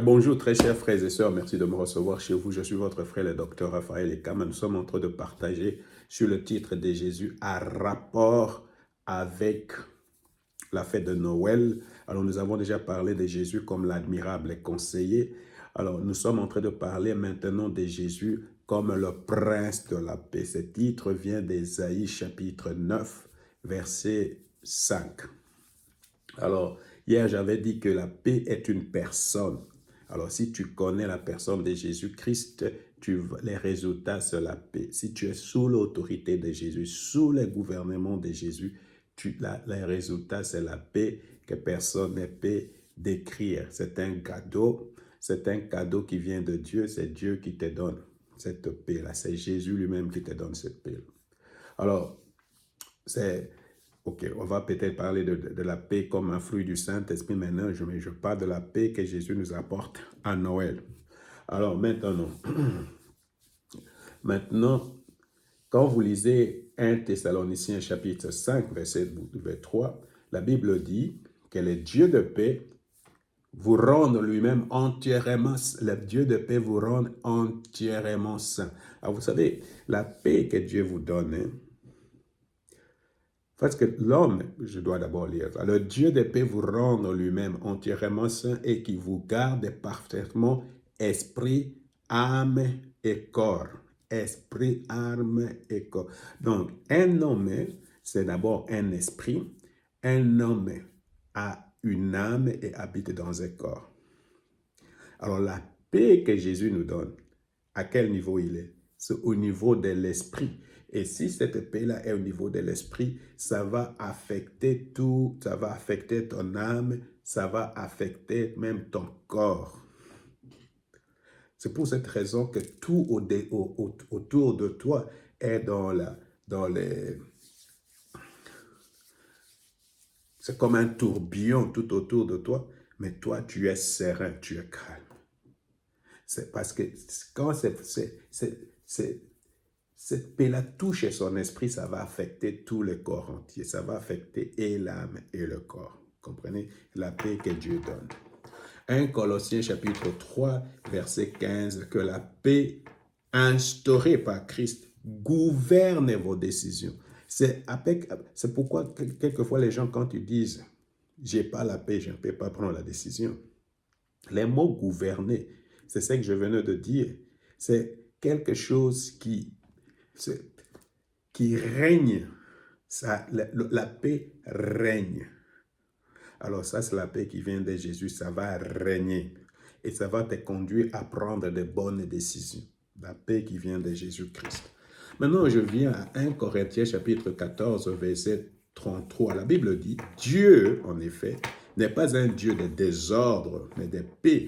Bonjour très chers frères et sœurs, merci de me recevoir chez vous. Je suis votre frère le docteur Raphaël Ekam. Nous sommes en train de partager sur le titre de Jésus à rapport avec la fête de Noël. Alors nous avons déjà parlé de Jésus comme l'admirable conseiller. Alors nous sommes en train de parler maintenant de Jésus comme le prince de la paix. Ce titre vient d'Ésaïe chapitre 9, verset 5. Alors, hier, j'avais dit que la paix est une personne. Alors, si tu connais la personne de Jésus-Christ, les résultats, c'est la paix. Si tu es sous l'autorité de Jésus, sous le gouvernement de Jésus, les résultats, c'est la paix que personne ne peut décrire. C'est un cadeau qui vient de Dieu, c'est Dieu qui te donne cette paix-là. C'est Jésus lui-même qui te donne cette paix. Alors, ok, on va peut-être parler de la paix comme un fruit du Saint-Esprit maintenant, mais je parle de la paix que Jésus nous apporte à Noël. Alors maintenant, quand vous lisez 1 Thessaloniciens chapitre 5, verset 3, la Bible dit que le Dieu de paix vous rende lui-même entièrement, le Dieu de paix vous rende entièrement saint. Alors vous savez, la paix que Dieu vous donne, parce que l'homme, je dois d'abord lire, le Dieu de paix vous rend lui-même entièrement saint et qui vous garde parfaitement esprit, âme et corps. Esprit, âme et corps. Donc, un homme, c'est d'abord un esprit. Un homme a une âme et habite dans un corps. Alors, la paix que Jésus nous donne, à quel niveau il est? C'est au niveau de l'esprit. Et si cette paix-là est au niveau de l'esprit, ça va affecter tout, ça va affecter ton âme, ça va affecter même ton corps. C'est pour cette raison que tout autour de toi est c'est comme un tourbillon tout autour de toi, mais toi, tu es serein, tu es calme. C'est parce que quand cette paix-là touche son esprit, ça va affecter tout le corps entier. Ça va affecter et l'âme et le corps. Comprenez? La paix que Dieu donne. 1 Colossiens chapitre 3, verset 15, que la paix instaurée par Christ gouverne vos décisions. C'est pourquoi quelquefois les gens, quand ils disent « j'ai pas la paix, je ne peux pas prendre la décision », les mots « gouverner », c'est ce que je venais de dire. C'est quelque chose qui règne. La paix règne. Alors ça, c'est la paix qui vient de Jésus. Ça va régner. Et ça va te conduire à prendre de bonnes décisions. La paix qui vient de Jésus-Christ. Maintenant, je viens à 1 Corinthiens chapitre 14, verset 33. La Bible dit, Dieu, en effet, n'est pas un Dieu de désordre, mais de paix.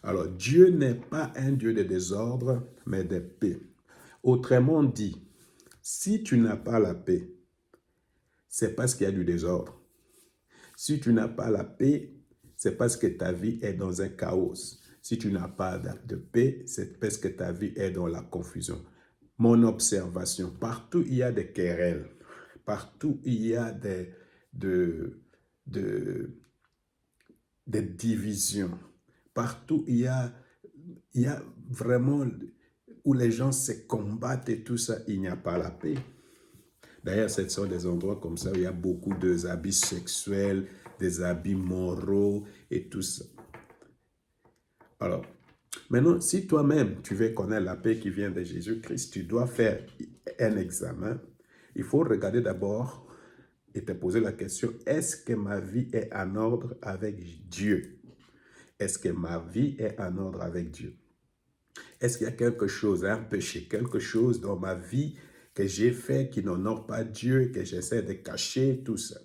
Alors, Dieu n'est pas un Dieu de désordre, mais de paix. Autrement dit, si tu n'as pas la paix, c'est parce qu'il y a du désordre. Si tu n'as pas la paix, c'est parce que ta vie est dans un chaos. Si tu n'as pas de paix, c'est parce que ta vie est dans la confusion. Mon observation, partout il y a des querelles, partout il y a des divisions, partout il y a vraiment où les gens se combattent et tout ça, il n'y a pas la paix. D'ailleurs, ce sont des endroits comme ça où il y a beaucoup d'abus sexuels, des abus moraux et tout ça. Alors, maintenant, si toi-même, tu veux connaître la paix qui vient de Jésus-Christ, tu dois faire un examen. Il faut regarder d'abord et te poser la question, est-ce que ma vie est en ordre avec Dieu? Est-ce que ma vie est en ordre avec Dieu? Est-ce qu'il y a quelque chose, un péché, quelque chose dans ma vie que j'ai fait qui n'honore pas Dieu, que j'essaie de cacher, tout ça?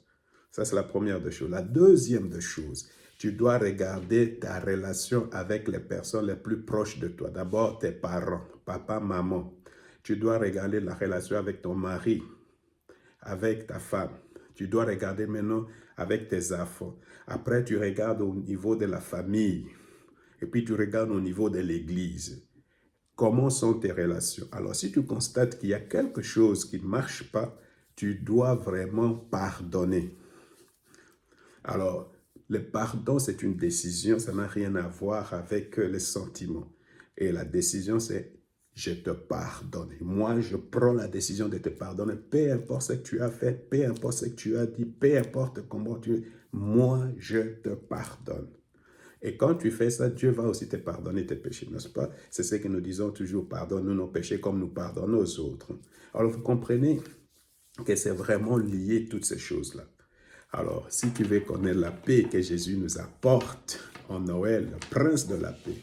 Ça, c'est la première des choses. La deuxième des choses, tu dois regarder ta relation avec les personnes les plus proches de toi. D'abord, tes parents, papa, maman. Tu dois regarder la relation avec ton mari, avec ta femme. Tu dois regarder maintenant avec tes enfants. Après, tu regardes au niveau de la famille. Et puis, tu regardes au niveau de l'église. Comment sont tes relations? Alors, si tu constates qu'il y a quelque chose qui ne marche pas, tu dois vraiment pardonner. Alors, Le pardon, c'est une décision, ça n'a rien à voir avec les sentiments. Et la décision, c'est je te pardonne. Moi, je prends la décision de te pardonner. Peu importe ce que tu as fait, peu importe ce que tu as dit, peu importe comment tu... Moi, je te pardonne. Et quand tu fais ça, Dieu va aussi te pardonner tes péchés, n'est-ce pas? C'est ce que nous disons toujours, pardonne-nous nos péchés comme nous pardonnons aux autres. Alors, vous comprenez que c'est vraiment lié toutes ces choses-là. Alors, si tu veux connaître la paix que Jésus nous apporte en Noël, le prince de la paix,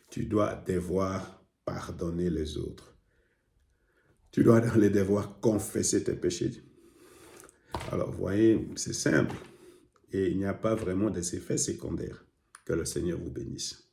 tu dois devoir pardonner les autres. Tu dois dans les devoirs confesser tes péchés. Alors, vous voyez, c'est simple. Et il n'y a pas vraiment des effets secondaires. Que le Seigneur vous bénisse.